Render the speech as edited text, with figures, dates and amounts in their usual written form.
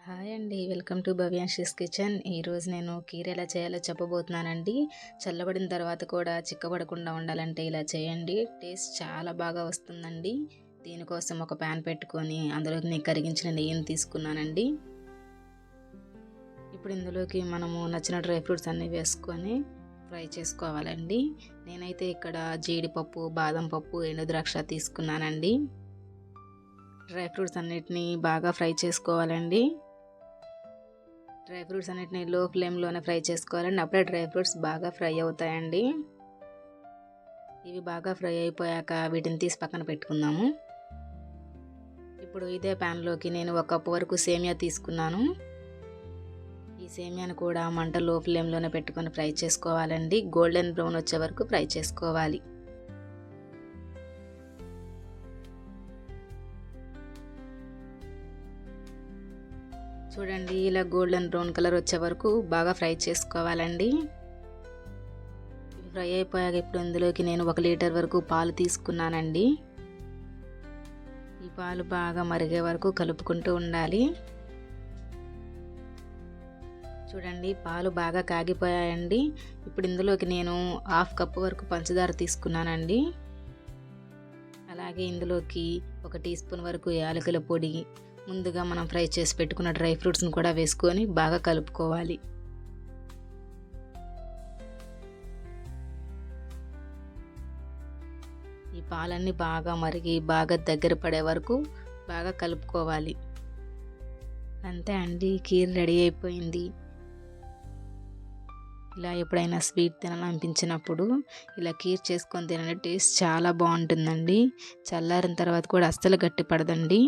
Hi అండి. Welcome to Bhavyanshi's kitchen. ఈరోజు నేను కీర ఎలా చేయాలో చెప్పబోతున్నానండి. చల్లబడిన తర్వాత కూడా చిక్కబడకుండా ఉండాలంటే ఇలా చేయండి. టేస్ట్ చాలా బాగా వస్తుందండి. దీనికోసం ఒక ప్యాన్ పెట్టుకొని అందులోకి నేను కరిగించిన నెయ్యిని తీసుకున్నానండి. ఇప్పుడు ఇందులోకి మనము నచ్చిన డ్రై ఫ్రూట్స్ అన్నీ వేసుకొని ఫ్రై చేసుకోవాలండి. నేనైతే ఇక్కడ జీడిపప్పు, బాదం పప్పు, ఎండు ద్రాక్ష తీసుకున్నానండి. డ్రై ఫ్రూట్స్ అన్నిటినీ బాగా ఫ్రై చేసుకోవాలండి. డ్రై ఫ్రూట్స్ అన్నిటిని లో ఫ్లేమ్లోనే ఫ్రై చేసుకోవాలండి. అప్పుడే డ్రై ఫ్రూట్స్ బాగా ఫ్రై అవుతాయండి. ఇవి బాగా ఫ్రై అయిపోయాక వీటిని తీసి పక్కన పెట్టుకుందాము. ఇప్పుడు ఇదే ప్యాన్లోకి నేను 1 కప్పు వరకు సేమియా తీసుకున్నాను. ఈ సేమియాను కూడా మంట లో ఫ్లేమ్లోనే పెట్టుకొని ఫ్రై చేసుకోవాలండి. గోల్డెన్ బ్రౌన్ వచ్చే వరకు ఫ్రై చేసుకోవాలి. చూడండి, ఇలా గోల్డెన్ బ్రౌన్ కలర్ వచ్చే వరకు బాగా ఫ్రై చేసుకోవాలండి. ఫ్రై అయిపోయాక ఇప్పుడు ఇందులోకి నేను 1 లీటర్ వరకు పాలు తీసుకున్నానండి. ఈ పాలు బాగా మరిగే వరకు కలుపుకుంటూ ఉండాలి. చూడండి, పాలు బాగా కాగిపోయాయండి. ఇప్పుడు ఇందులోకి నేను 1/2 కప్పు వరకు పంచదార తీసుకున్నానండి. అలాగే ఇందులోకి 1 టీ స్పూన్ వరకు యాలకుల పొడి, ముందుగా మనం ఫ్రై చేసి పెట్టుకున్న డ్రై ఫ్రూట్స్ని కూడా వేసుకొని బాగా కలుపుకోవాలి. ఈ పాలన్నీ బాగా మరిగి బాగా దగ్గర పడే వరకు బాగా కలుపుకోవాలి. అంతే అండి, కీర్ రెడీ అయిపోయింది. ఇలా ఎప్పుడైనా స్వీట్ తినాలనిపించినప్పుడు ఇలా కీర్ చేసుకొని తినండి. టేస్ట్ చాలా బాగుంటుందండి. చల్లారిన తర్వాత కూడా అస్సలు గట్టి పడదండి.